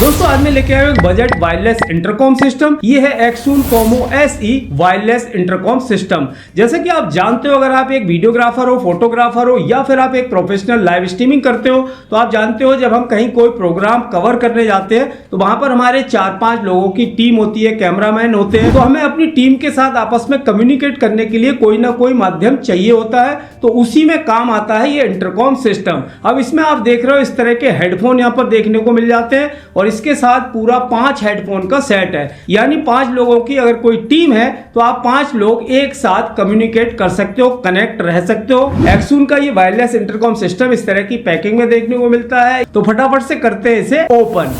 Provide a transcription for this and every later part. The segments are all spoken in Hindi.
दोस्तों आज मैं लेके आया हूं एक बजट वायरलेस इंटरकॉम सिस्टम। ये है एक्सून कॉमो SE वायरलेस इंटरकॉम सिस्टम। जैसे कि आप जानते हो, अगर आप एक वीडियोग्राफर हो, फोटोग्राफर हो या फिर आप एक प्रोफेशनल लाइव स्ट्रीमिंग करते हो तो आप जानते हो जब हम कहीं कोई प्रोग्राम कवर करने जाते हैं तो वहां पर हमारे 4-5 लोगों की टीम होती है, कैमरामैन होते हैं। तो हमें अपनी टीम के साथ आपस में कम्युनिकेट करने के लिए कोई ना कोई माध्यम चाहिए होता है, तो उसी में काम आता है ये इंटरकॉम सिस्टम। अब इसमें आप देख रहे हो इस तरह के हेडफोन यहाँ पर देखने को मिल जाते हैं और इसके साथ पूरा 5 हेडफोन का सेट है। यानी 5 लोगों की अगर कोई टीम है तो आप 5 लोग एक साथ कम्युनिकेट कर सकते हो, कनेक्ट रह सकते हो। एक्सून का ये वायरलेस इंटरकॉम सिस्टम इस तरह की पैकिंग में देखने को मिलता है। तो फटाफट से करते हैं इसे ओपन।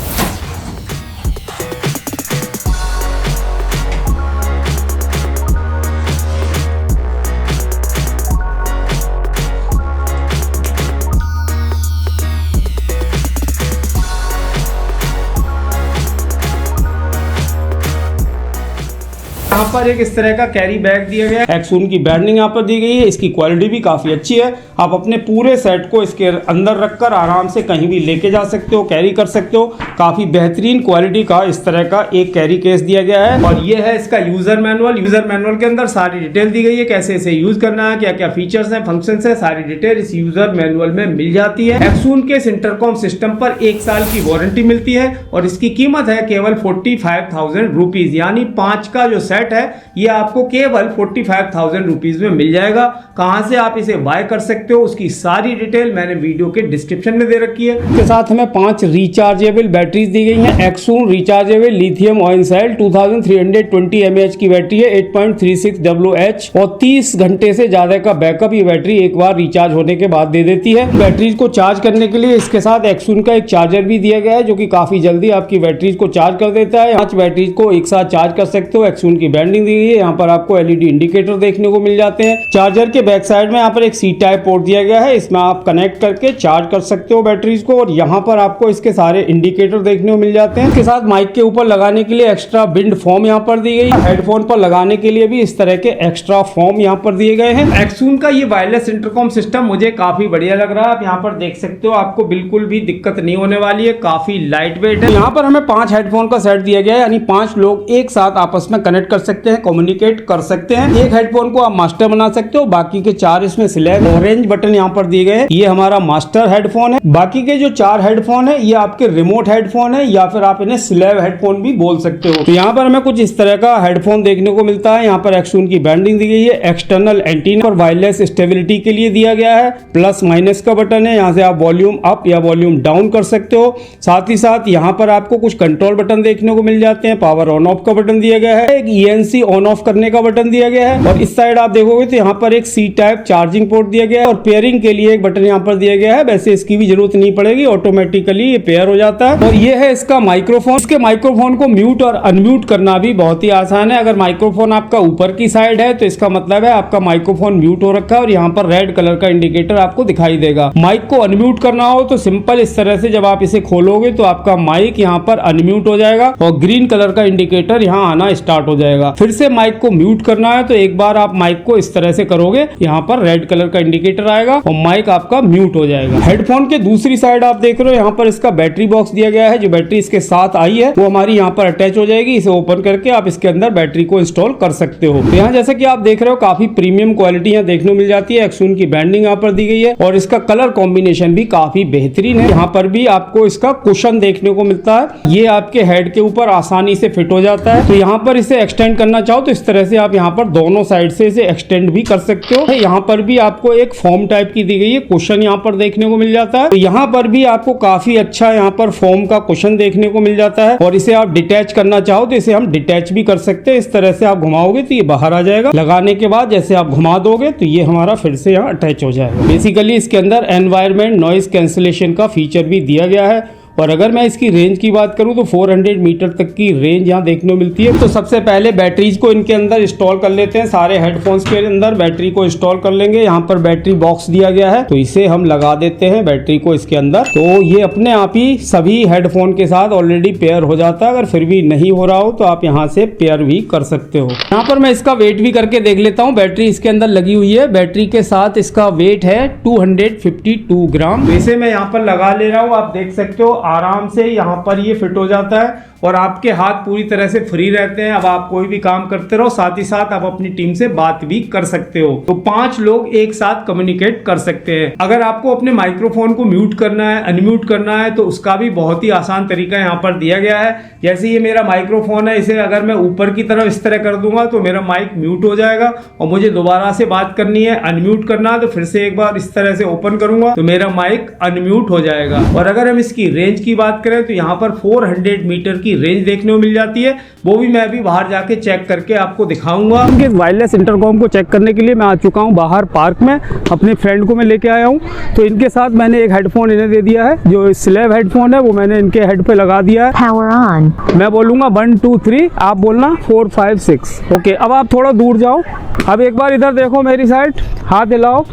यहाँ पर एक इस तरह का कैरी बैग दिया गया है। एक्सून की ब्रांडिंग यहाँ पर दी गई है। इसकी क्वालिटी भी काफी अच्छी है। आप अपने पूरे सेट को इसके अंदर रखकर आराम से कहीं भी लेके जा सकते हो, कैरी कर सकते हो। काफी बेहतरीन क्वालिटी का इस तरह का एक कैरी केस दिया गया है और ये है इसका यूजर मैनुअल। यूजर मैनुअल के अंदर सारी डिटेल दी गई है, कैसे इसे यूज करना है, क्या क्या फीचर्स हैं, फंक्शंस है, सारी डिटेल इस यूजर मैनुअल में मिल जाती है। एक्सून के इस इंटरकॉम सिस्टम पर 1 साल की वारंटी मिलती है और इसकी कीमत है केवल 45,000 रुपीज। यानी 5 का जो सेट है ये आपको केवल 45,000 रुपीज में मिल जाएगा। कहां से आप इसे बाय कर सकते हो उसकी सारी डिटेल मैंने वीडियो के डिस्क्रिप्शन में दे रखी है। इसके साथ हमें 5 रिचार्जेबल बैटरीज दी गई हैं। एक्सून rechargeable lithium ion cell 2320 mAh की बैटरी है, 8.36 WH और 30 घंटे से ज्यादा का बैकअप ये बैटरी एक बार रिचार्ज होने के बाद दे देती है। बैटरीज को चार्ज करने के लिए इसके साथ एक्सून का एक चार्जर भी दिया गया है जो कि काफी जल्दी आपकी बैटरीज को चार्ज कर देता है। 5 बैटरीज को एक साथ चार्ज कर सकते हो। एक्सून की ब्रांडिंग दी गई है। यहाँ पर आपको LED इंडिकेटर देखने को मिल जाते हैं। चार्जर के बैक साइड में यहाँ पर एक C टाइप पोर्ट दिया गया है। इसमें आप कनेक्ट करके चार्ज कर सकते हो बैटरीज को और यहाँ पर आपको इसके सारे इंडिकेटर देखने को मिल जाते हैं। इसके साथ माइक के ऊपर लगाने के लिए एक्स्ट्रा बिंड फोम यहाँ पर दी गई है। हेडफोन पर लगाने के लिए भी इस तरह के एक्स्ट्रा फोम यहाँ पर दिए गए हैं। एक्सून का ये वायरलेस इंटरकॉम सिस्टम मुझे काफी बढ़िया लग रहा है। आप यहाँ पर देख सकते हो, आपको बिल्कुल भी दिक्कत नहीं होने वाली है। काफी लाइट वेट है। यहाँ पर हमें 5 हेडफोन का सेट दिया गया है, यानी 5 लोग एक साथ आपस में कनेक्ट कर सकते हैं, कम्युनिकेट कर सकते हैं। एक हेडफोन को आप मास्टर बना सकते हो, बाकी के 4 इसमें सिलेक्ट ऑरेंज बटन यहाँ पर दिए गए हैं। ये हमारा मास्टर हेडफोन है। बाकी के जो 4 हेडफोन है ये आपके रिमोट हेडफोन है या फिर आप इन्हें स्लैब हेडफोन भी बोल सकते हो। तो यहाँ पर हमें कुछ इस तरह का हेडफोन देखने को मिलता है। यहाँ पर एक्सून की ब्रांडिंग दी गई है। एक्सटर्नल एंटीना और वायरलेस स्टेबिलिटी के लिए दिया गया है। प्लस माइनस का बटन है, यहाँ से आप वॉल्यूम अप या वॉल्यूम डाउन कर सकते हो। साथ ही साथ यहाँ पर आपको कुछ कंट्रोल बटन देखने को मिल जाते हैं। पावर ऑन ऑफ का बटन दिया गया है, एक ENC ऑन ऑफ करने का बटन दिया गया है और इस साइड आप देखोगे तो यहाँ पर एक C टाइप चार्जिंग पोर्ट दिया गया है और पेयरिंग के लिए एक बटन यहाँ पर दिया गया है। वैसे इसकी भी जरूरत नहीं पड़ेगी, ऑटोमेटिकली ये पेयर हो जाता है। और ये है इसका माइक्रोफोन। इसके माइक्रोफोन को म्यूट और अनम्यूट करना भी बहुत ही आसान है। अगर माइक्रोफोन आपका ऊपर की साइड है तो इसका मतलब है आपका माइक्रोफोन म्यूट हो रखा है और यहाँ पर रेड कलर का इंडिकेटर आपको दिखाई देगा। माइक को अनम्यूट करना हो तो सिंपल इस तरह से जब आप इसे खोलोगे तो आपका माइक यहाँ पर अनम्यूट हो जाएगा और ग्रीन कलर का इंडिकेटर यहाँ आना स्टार्ट हो जाएगा। फिर से माइक को म्यूट करना है तो एक बार आप माइक को इस तरह से करोगे, यहाँ पर रेड कलर का इंडिकेटर आएगा और माइक आपका म्यूट हो जाएगा। हेडफोन के दूसरी साइड आप देख रहे हो यहाँ पर इसका बैटरी बॉक्स दिया गया है। जो बैटरी इसके साथ आई है वो हमारी यहाँ पर अटैच हो जाएगी। इसे ओपन करके आप इसके अंदर बैटरी को इंस्टॉल कर सकते हो। तो यहाँ जैसे कि आप देख रहे हो काफी प्रीमियम क्वालिटी यहाँ देखने को मिल जाती है। एक्सून की ब्रांडिंग यहाँ पर दी गई है और इसका कलर कॉम्बिनेशन भी काफी बेहतरीन है। यहाँ पर भी आपको इसका कुशन देखने को मिलता है। ये आपके हेड के ऊपर आसानी से फिट हो जाता है। तो यहाँ पर इसे एक्सटेंड करना चाहो तो इस तरह से आप यहाँ पर दोनों साइड से इसे एक्सटेंड भी कर सकते हो। यहाँ पर भी आपको एक फोम टाइप की दी गई है, कुशन यहाँ पर देखने को मिल जाता है। तो यहाँ पर भी आपको काफी अच्छा यहाँ पर फोम का कुशन देखने को मिल जाता है और इसे आप डिटैच करना चाहो तो इसे हम डिटैच भी कर सकते हैं। इस तरह से आप घुमाओगे तो ये बाहर आ जाएगा। लगाने के बाद जैसे आप घुमा दोगे तो ये हमारा फिर से यहाँ अटैच हो जाएगा। बेसिकली इसके अंदर एनवायरमेंट नॉइज कैंसिलेशन का फीचर भी दिया गया है। और अगर मैं इसकी रेंज की बात करूं तो 400 मीटर तक की रेंज यहाँ देखने को मिलती है। तो सबसे पहले बैटरीज को इनके अंदर इंस्टॉल कर लेते हैं। सारे हेडफोन्स के अंदर बैटरी को इंस्टॉल कर लेंगे। यहाँ पर बैटरी बॉक्स दिया गया है तो इसे हम लगा देते हैं बैटरी को इसके अंदर। तो ये अपने आप ही सभी हेडफोन के साथ ऑलरेडी पेयर हो जाता है। अगर फिर भी नहीं हो रहा हो तो आप यहाँ से पेयर भी कर सकते हो। यहाँ पर मैं इसका वेट भी करके देख लेता हूँ। बैटरी इसके अंदर लगी हुई है। बैटरी के साथ इसका वेट है 252 ग्राम। वैसे मैं यहाँ पर लगा ले रहा हूँ, आप देख सकते हो आराम से यहाँ पर ये फिट हो जाता है और आपके हाथ पूरी तरह से फ्री रहते हैं। अब आप कोई भी काम करते रहो, साथ ही साथ आप अपनी टीम से बात भी कर सकते हो। तो 5 लोग एक साथ कम्युनिकेट कर सकते हैं। अगर आपको अपने माइक्रोफोन को म्यूट करना है, अनम्यूट करना है, तो उसका भी बहुत ही आसान तरीका यहाँ पर दिया गया है। जैसे ये मेरा माइक्रोफोन है, इसे अगर मैं ऊपर की तरफ इस तरह कर दूंगा तो मेरा माइक म्यूट हो जाएगा और मुझे दोबारा से बात करनी है, अनम्यूट करना है, तो फिर से एक बार इस तरह से ओपन करूंगा तो मेरा माइक अनम्यूट हो जाएगा। और अगर हम इसकी रेंज की बात करें तो यहाँ पर 400 मीटर की रेंज देखने को मिल जाती है। वो भी मैं अभी बाहर जाके चेक करके आपको दिखाऊंगा। इनके वायरलेस इंटरकॉम को चेक करने के लिए मैं आ चुका हूँ बाहर पार्क में, अपने फ्रेंड को मैं लेके आया हूँ। तो इनके साथ मैंने एक हेडफोन इन्हें दे दिया है, जो स्लेव हेडफोन है वो मैंने इनके हेड पे लगा दिया है। Power on. मैं बोलूंगा 1 2 3, आप बोलना 4 5 6। ओके, अब आप थोड़ा दूर जाओ। अब एक बार इधर देखो मेरी साइड, हाथ हिलाओ।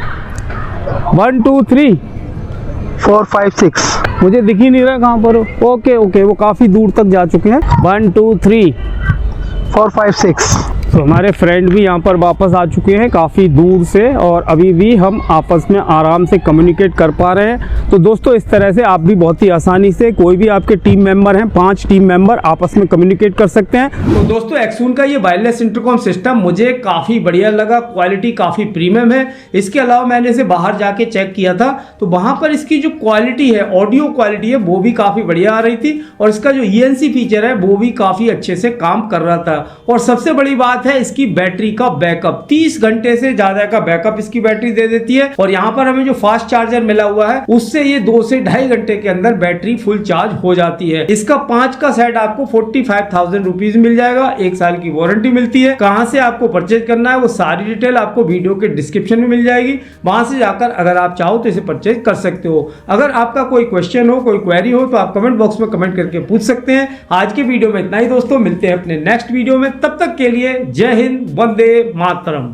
1 2 3 4 5 6। मुझे दिख ही नहीं रहा कहाँ पर हो। ओके ओके, वो काफी दूर तक जा चुके हैं। 1 2 3 4 5 6। तो हमारे फ्रेंड भी यहाँ पर वापस आ चुके हैं काफ़ी दूर से और अभी भी हम आपस में आराम से कम्युनिकेट कर पा रहे हैं। तो दोस्तों इस तरह से आप भी बहुत ही आसानी से, कोई भी आपके टीम मेंबर हैं, 5 टीम मेंबर आपस में कम्युनिकेट कर सकते हैं। तो दोस्तों एक्सून का ये वायरलेस इंटरकॉम सिस्टम मुझे काफ़ी बढ़िया लगा, क्वालिटी काफ़ी प्रीमियम है। इसके अलावा मैंने इसे बाहर जाके चेक किया था तो वहाँ पर इसकी जो क्वालिटी है, ऑडियो क्वालिटी है, वो भी काफ़ी बढ़िया आ रही थी और इसका जो ENC फीचर है वो भी काफ़ी अच्छे से काम कर रहा था। और सबसे बड़ी बात है इसकी बैटरी का बैकअप, 30 घंटे से ज्यादा का बैकअप इसकी बैटरी दे देती है। और यहाँ पर हमें जो फास्ट चार्जर मिला हुआ है उससे ये 2 से 2.5 घंटे के अंदर बैटरी फुल चार्ज हो जाती है। इसका 5 का सेट आपको 45,000 रुपीज मिल जाएगा, 1 साल की वारंटी मिलती है। कहां से आपको परचेज करना है वो सारी डिटेल आपको वीडियो के डिस्क्रिप्शन में मिल जाएगी, वहां से जाकर अगर आप चाहो तो इसे परचेज कर सकते हो। अगर आपका कोई क्वेश्चन हो, कोई क्वेरी हो तो आप कमेंट बॉक्स में कमेंट करके पूछ सकते हैं। आज के वीडियो में इतना ही दोस्तों, मिलते हैं अपने नेक्स्ट वीडियो में, तब तक के लिए जय हिंद, वंदे मातरम।